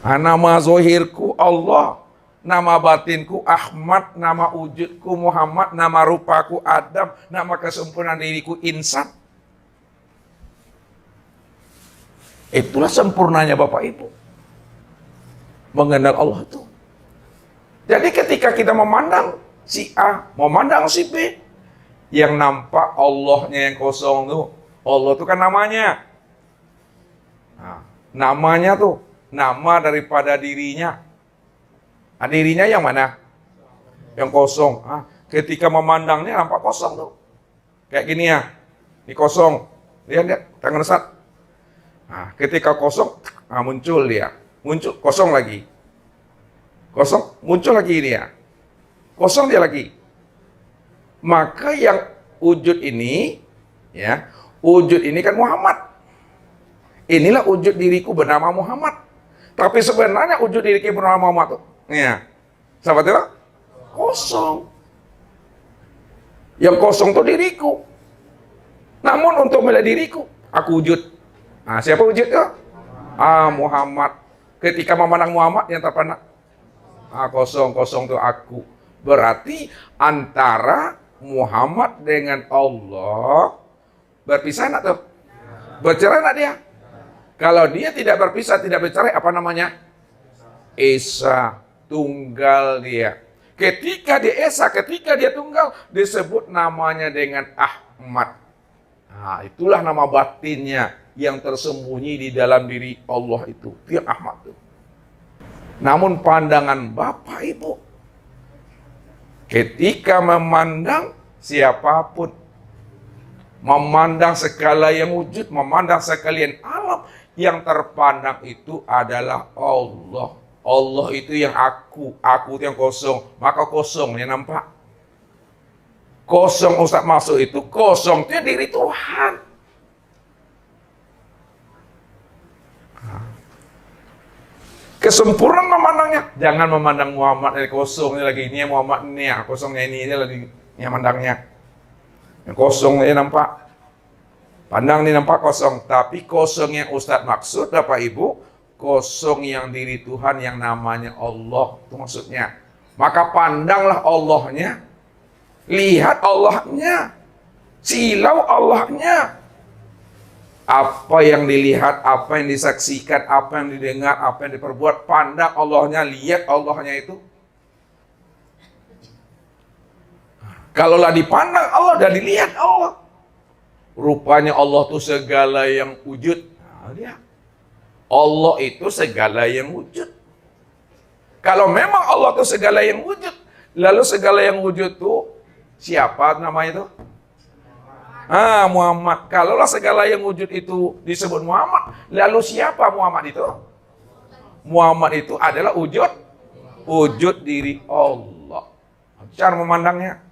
Nama zohirku Allah, nama batinku Ahmad, nama wujudku Muhammad, nama rupaku Adam, nama kesempurnaan diriku insan. Itulah sempurnanya Bapak Ibu mengenal Allah itu. Jadi ketika kita memandang si A, memandang si B, yang nampak Allahnya yang kosong tuh, Allah itu kan namanya. Nah, namanya tuh nama daripada dirinya. Nah, dirinya yang mana? Yang kosong. Ketika memandangnya nampak kosong tuh. Kayak gini ya. Ini kosong. Lihat tangan Ustaz. Nah, ketika kosong, muncul dia. Muncul, kosong lagi. Kosong, muncul lagi dia. Kosong dia lagi. Maka yang wujud ini, ya, wujud ini kan Muhammad. Inilah wujud diriku bernama Muhammad. Tapi sebenarnya wujud diriku bernama Muhammad tuh, ya, sahabat itu kosong. Yang kosong tuh diriku. Namun untuk melihat diriku, aku wujud. Nah, siapa wujudnya? Muhammad. Ketika memandang Muhammad yang terpandang, kosong tuh aku. Berarti antara Muhammad dengan Allah berpisah enggak tuh? Bercerai enggak dia? Kalau dia tidak berpisah, tidak bercerai, apa namanya? Esa, tunggal dia. Ketika dia esa, ketika dia tunggal, disebut namanya dengan Ahmad. Nah, itulah nama batinnya yang tersembunyi di dalam diri Allah itu. Dia Ahmad itu. Namun pandangan Bapak Ibu, ketika memandang siapapun, memandang segala yang wujud, memandang sekalian alam, yang terpandang itu adalah Allah. Allah itu yang aku itu yang kosong. Maka kosongnya nampak. Kosong Ustaz masuk itu, kosongnya diri Tuhan. Kesempurnaan memandangnya. Jangan memandang Muhammad ini kosong, ini lagi ini Muhammad ini ya, kosongnya ini lagi yang mandangnya. Yang kosong ini nampak. Pandang ini nampak kosong, tapi kosong yang Ustadz maksud Bapak Ibu, kosong yang diri Tuhan yang namanya Allah, itu maksudnya. Maka pandanglah Allahnya, lihat Allahnya, silau Allahnya. Apa yang dilihat, apa yang disaksikan, apa yang didengar, apa yang diperbuat, pandang Allahnya, lihat Allahnya itu. Kalaulah dipandang Allah dan dilihat Allah, rupanya Allah itu segala yang wujud. Lihat. Allah itu segala yang wujud. Kalau memang Allah itu segala yang wujud, lalu segala yang wujud itu siapa namanya itu? Muhammad. Kalaulah segala yang wujud itu disebut Muhammad, lalu siapa Muhammad itu? Muhammad itu adalah wujud diri Allah. Cara memandangnya.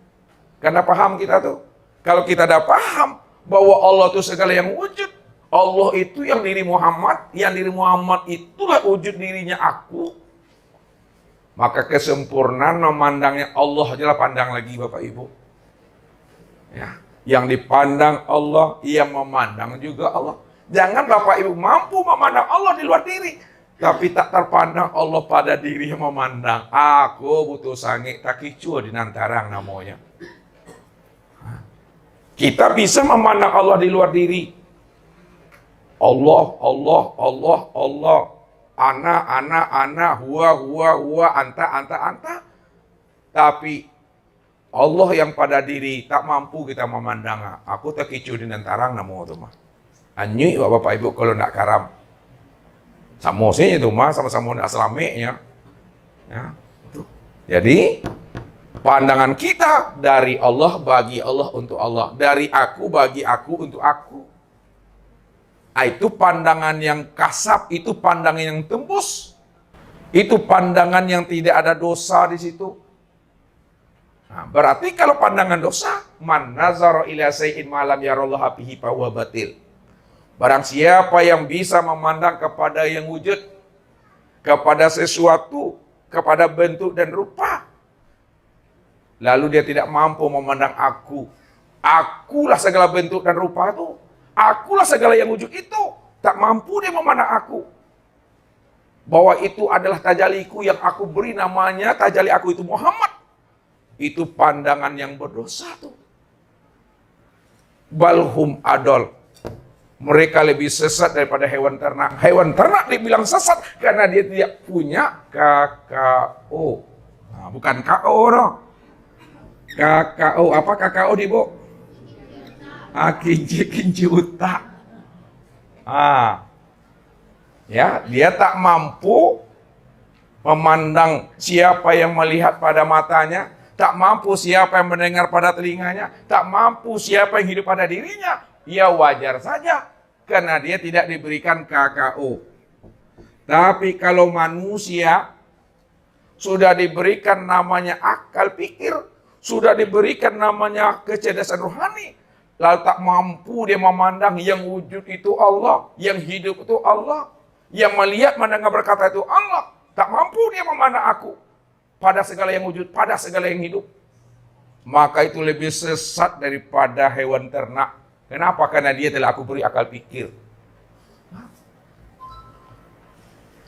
Karena paham kita tuh. Kalau kita dah paham bahwa Allah itu segala yang wujud, Allah itu yang diri Muhammad, yang diri Muhammad itulah wujud dirinya aku. Maka kesempurnaan memandangnya Allah adalah pandang lagi Bapak Ibu. Ya. Yang dipandang Allah, yang memandang juga Allah. Jangan Bapak Ibu mampu memandang Allah di luar diri, tapi tak terpandang Allah pada diri yang memandang. Aku butuh sange tak kicua di nantarang namanya. Kita bisa memandang Allah di luar diri. Allah, Allah, Allah, Allah. Ana, huwa, anta. Tapi Allah yang pada diri tak mampu kita memandang. Aku tak kicu di nantarang namo tu mah. Anyui Bapak Ibu kalau nak karam. Sama sih itu mah sama-sama nak selameknya. Ya. Jadi pandangan kita dari Allah bagi Allah untuk Allah, dari aku bagi aku untuk aku. Itu pandangan yang kasab, itu pandangan yang tembus. Itu pandangan yang tidak ada dosa di situ. Nah, berarti kalau pandangan dosa, man nazara ila sayyin ma lam yarallaha bihi fa huwa batil. Barang siapa yang bisa memandang kepada yang wujud, kepada sesuatu, kepada bentuk dan rupa, lalu dia tidak mampu memandang aku. Akulah segala bentuk dan rupa itu. Akulah segala yang wujud itu. Tak mampu dia memandang aku. bahwa itu adalah tajaliku yang aku beri namanya tajali aku itu Muhammad. Itu pandangan yang berdosa tuh. Balhum adol. Mereka lebih sesat daripada hewan ternak. Hewan ternak dibilang sesat karena dia tidak punya KKO. Nah, bukan KO no. KKO apa KKO di Bu? Kinci utak. Ya, dia tak mampu memandang siapa yang melihat pada matanya, tak mampu siapa yang mendengar pada telinganya, tak mampu siapa yang hidup pada dirinya. Ya wajar saja, karena dia tidak diberikan KKO. Tapi kalau manusia sudah diberikan namanya akal pikir, sudah diberikan namanya kecerdasan rohani, lalu tak mampu dia memandang yang wujud itu Allah, yang hidup itu Allah, yang melihat, mendengar, berkata itu Allah. Tak mampu dia memandang aku pada segala yang wujud, pada segala yang hidup. Maka itu lebih sesat daripada hewan ternak. Kenapa? Karena dia telah aku beri akal pikir.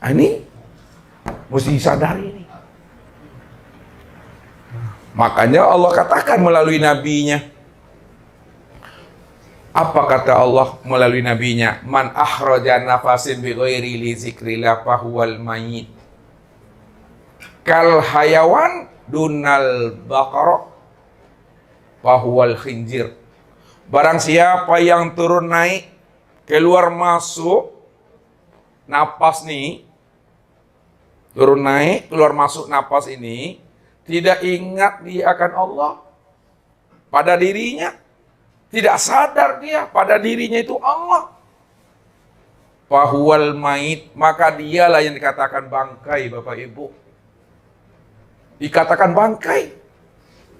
Ini mesti disadari ini. Makanya Allah katakan melalui nabinya. Apa kata Allah melalui nabinya? Man akhraja nafasin bi ghairi li zikrillah fahuwal mayyit. Kal hayawan dunal baqara fahuwal khinzir. Barang siapa yang turun naik, keluar masuk, napas nih, turun naik, keluar masuk napas ini, tidak ingat dia akan Allah pada dirinya, tidak sadar dia pada dirinya itu Allah. Fahuwal mait, maka dialah yang dikatakan bangkai, Bapak Ibu. Dikatakan bangkai.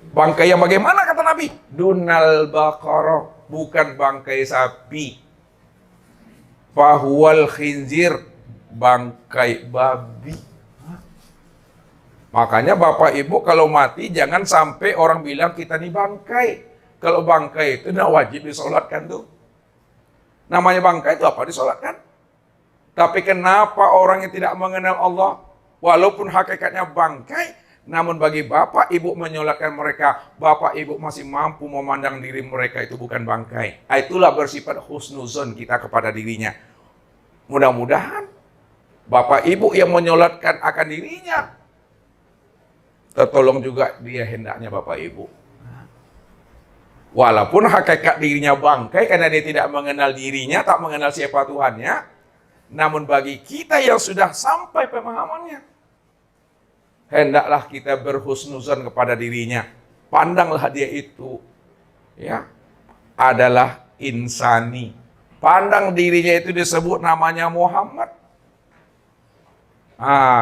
Bangkai yang bagaimana kata Nabi? Dunal baqarah, bukan bangkai sapi. Fahuwal khinzir, bangkai babi. Makanya Bapak Ibu kalau mati jangan sampai orang bilang kita nih bangkai. Kalau bangkai itu tidak wajib disolatkan tuh. Namanya bangkai itu apa? Disolatkan. Tapi kenapa orang yang tidak mengenal Allah, walaupun hakikatnya bangkai, namun bagi Bapak Ibu menyolatkan mereka, Bapak Ibu masih mampu memandang diri mereka itu bukan bangkai. Itulah bersifat husnuzon kita kepada dirinya. Mudah-mudahan Bapak Ibu yang menyolatkan akan dirinya, tertolong juga dia hendaknya Bapak Ibu. Walaupun hakikat dirinya bangkai karena dia tidak mengenal dirinya, tak mengenal siapa Tuhannya, namun bagi kita yang sudah sampai pemahamannya, hendaklah kita berhusnuzon kepada dirinya. Pandanglah dia itu ya adalah insani. Pandang dirinya itu disebut namanya Muhammad.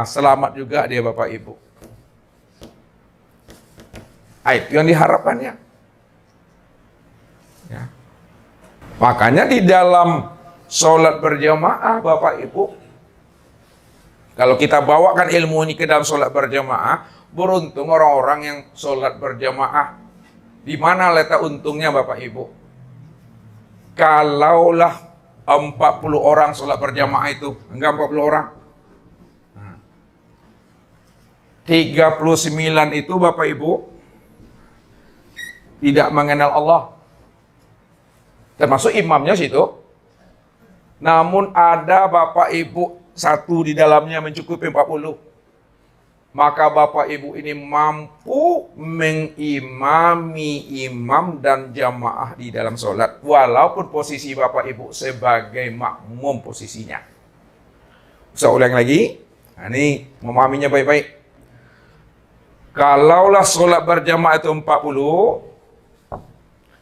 Selamat juga dia Bapak Ibu. Itu yang diharapkannya. Ya. Makanya di dalam sholat berjamaah Bapak Ibu, kalau kita bawakan ilmu ini ke dalam sholat berjamaah, beruntung orang-orang yang sholat berjamaah. Di mana letak untungnya Bapak Ibu? Kalaulah 40 orang sholat berjamaah itu, enggak 40 orang. 39 itu Bapak Ibu tidak mengenal Allah. Termasuk imamnya situ. Namun ada Bapak Ibu satu di dalamnya mencukupi 40. Maka Bapak Ibu ini mampu mengimami imam dan jamaah di dalam sholat. Walaupun posisi Bapak Ibu sebagai makmum posisinya. Saya ulang lagi. Ini memahaminya baik-baik. Kalaulah sholat berjamaah itu 40,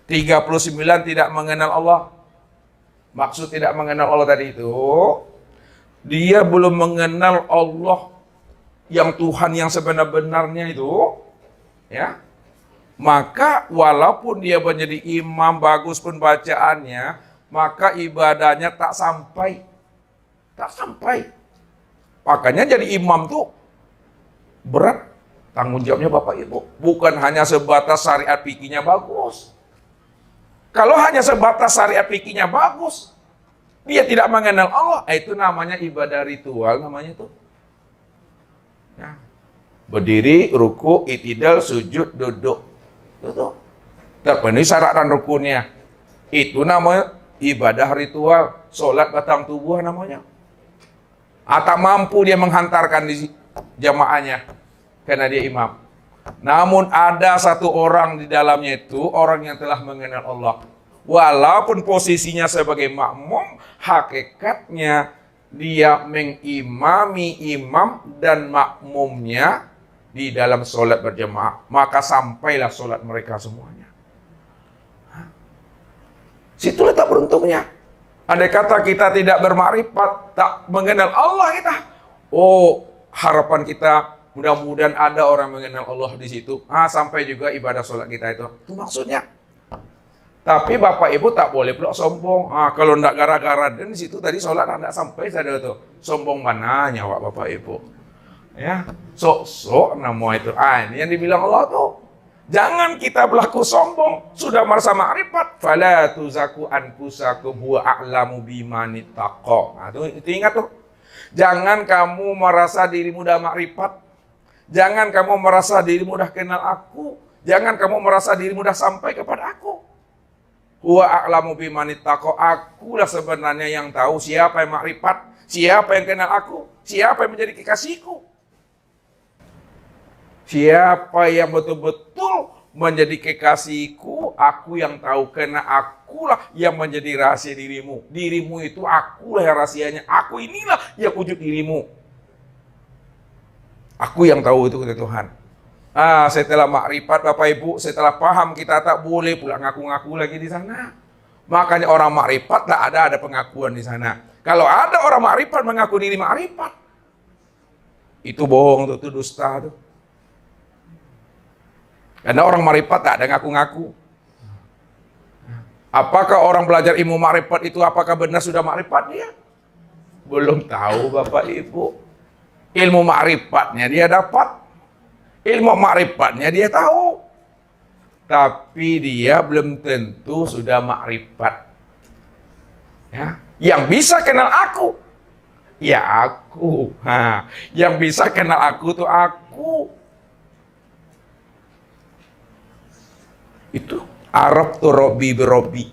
39 tidak mengenal Allah. Maksud tidak mengenal Allah tadi itu, dia belum mengenal Allah yang Tuhan yang sebenar-benarnya itu, ya. Maka walaupun dia menjadi imam bagus pun bacaannya, maka ibadahnya tak sampai. Tak sampai. Makanya jadi imam tuh berat tanggung jawabnya Bapak Ibu. Bukan hanya sebatas syariat fikihnya bagus. Kalau hanya sebatas syariat fikihnya bagus, dia tidak mengenal Allah, itu namanya ibadah ritual namanya itu. Ya. Berdiri, ruku, i'tidal, sujud, duduk. Itu terpenuhi syarat dan rukunnya. Itu namanya ibadah ritual, sholat batang tubuh namanya. Atau mampu dia menghantarkan di jamaahnya karena dia imam. Namun ada satu orang di dalamnya itu orang yang telah mengenal Allah. Walaupun posisinya sebagai makmum, hakikatnya dia mengimami imam dan makmumnya di dalam sholat berjamaah. Maka sampailah sholat mereka semuanya. Situ letak beruntungnya. Andai kata kita tidak bermakrifat, tak mengenal Allah kita. Oh, harapan kita mudah-mudahan ada orang mengenal Allah di situ. Sampai juga ibadah sholat kita itu. Itu maksudnya. Tapi Bapak Ibu tak boleh pula sombong. Kalau enggak gara-gara dan di situ tadi sholat enggak sampai saja itu. Sombong mananya Bapak Ibu. Ya, sok-sok nama itu. Ini yang dibilang Allah tuh. Jangan kita berlaku sombong. Sudah merasa makrifat. Fala tuzaku anfusakum huwa a'lamu biman ittaqa. Itu ingat tuh. Jangan kamu merasa dirimu dah makrifat. Jangan kamu merasa dirimu dah kenal aku. Jangan kamu merasa dirimu dah sampai kepada aku. Huwa a'lamu biman ittaqa. Akulah sebenarnya yang tahu siapa yang makrifat, siapa yang kenal aku, siapa yang menjadi kekasihku. Siapa yang betul-betul menjadi kekasihku, aku yang tahu, karena akulah yang menjadi rahasia dirimu. Dirimu itu akulah yang rahasianya. Aku inilah yang wujud dirimu. Aku yang tahu itu kata Tuhan. Setelah makrifat Bapak Ibu, setelah paham kita tak boleh pula ngaku-ngaku lagi di sana. Makanya orang makrifat tak ada pengakuan di sana. Kalau ada orang makrifat mengaku diri makrifat, itu bohong, itu dusta tuh. Karena orang makrifat tak ada ngaku-ngaku. Apakah orang belajar ilmu makrifat itu apakah benar sudah makrifat dia? Belum tahu Bapak Ibu. Ilmu makrifatnya dia dapat. Ilmu makrifatnya dia tahu. Tapi dia belum tentu sudah makrifat. Ya, yang bisa kenal aku, ya aku. Yang bisa kenal aku tuh aku. Itu Arab tuh Robbi birobbi.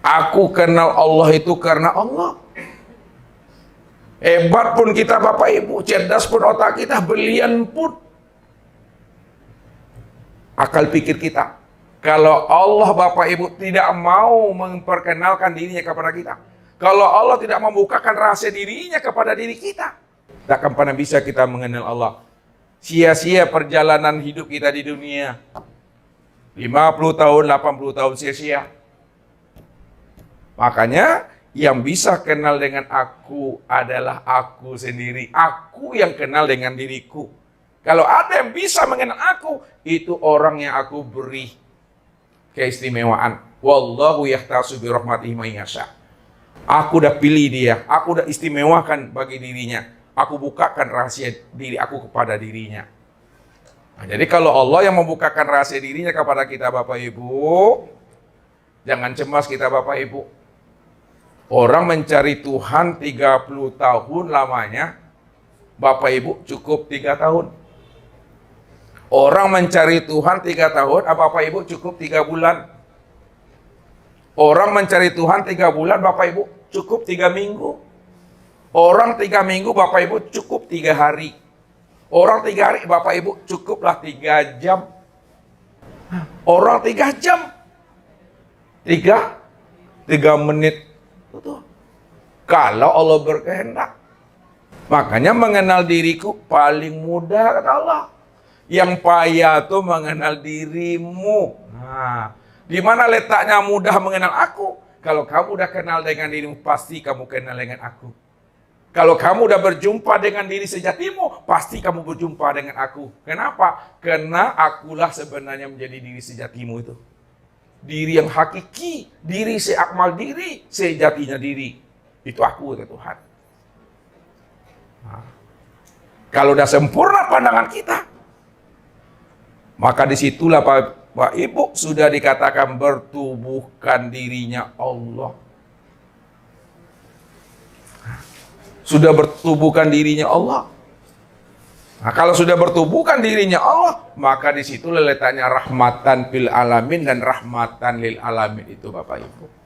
Aku kenal Allah itu karena Allah. Hebat pun kita Bapak Ibu, cerdas pun otak kita, brilian pun akal pikir kita. Kalau Allah Bapak Ibu tidak mau memperkenalkan dirinya kepada kita, kalau Allah tidak membukakan rahasia dirinya kepada diri kita, tak akan pernah bisa kita mengenal Allah. Sia-sia perjalanan hidup kita di dunia. 50 tahun, 80 tahun sia-sia. Makanya yang bisa kenal dengan aku adalah aku sendiri. Aku yang kenal dengan diriku. Kalau ada yang bisa mengenal aku, itu orang yang aku beri keistimewaan. Wallahu yahtasu bi rahmatihi man yasha. Aku udah pilih dia, aku udah istimewakan bagi dirinya. Aku bukakan rahasia diri aku kepada dirinya. Nah, jadi kalau Allah yang membukakan rahasia dirinya kepada kita Bapak Ibu, jangan cemas kita Bapak Ibu. Orang mencari Tuhan 30 tahun lamanya, Bapak Ibu cukup 3 tahun. Orang mencari Tuhan 3 tahun, Bapak Ibu cukup 3 bulan. Orang mencari Tuhan 3 bulan, Bapak Ibu cukup 3 minggu. Orang 3 minggu, Bapak Ibu cukup 3 hari. Orang 3 hari, Bapak Ibu cukuplah 3 jam. Orang 3 jam. 3 menit. Kalau Allah berkehendak. Makanya mengenal diriku paling mudah kata Allah. Yang payah tuh mengenal dirimu. Di mana letaknya mudah mengenal aku? Kalau kamu udah kenal dengan dirimu, pasti kamu kenal dengan aku. Kalau kamu udah berjumpa dengan diri sejatimu, pasti kamu berjumpa dengan aku. Kenapa? Karena akulah sebenarnya menjadi diri sejatimu itu. Diri yang hakiki, diri seakmal diri, sejatinya diri. Itu aku kata Tuhan. Kalau udah sempurna pandangan kita, maka disitulah Pak Ibu sudah dikatakan bertubuhkan dirinya Allah. Sudah bertubuhkan dirinya Allah. Nah, kalau sudah bertubuhkan dirinya Allah, maka di situ letaknya rahmatan fil alamin dan rahmatan lil alamin itu Bapak Ibu.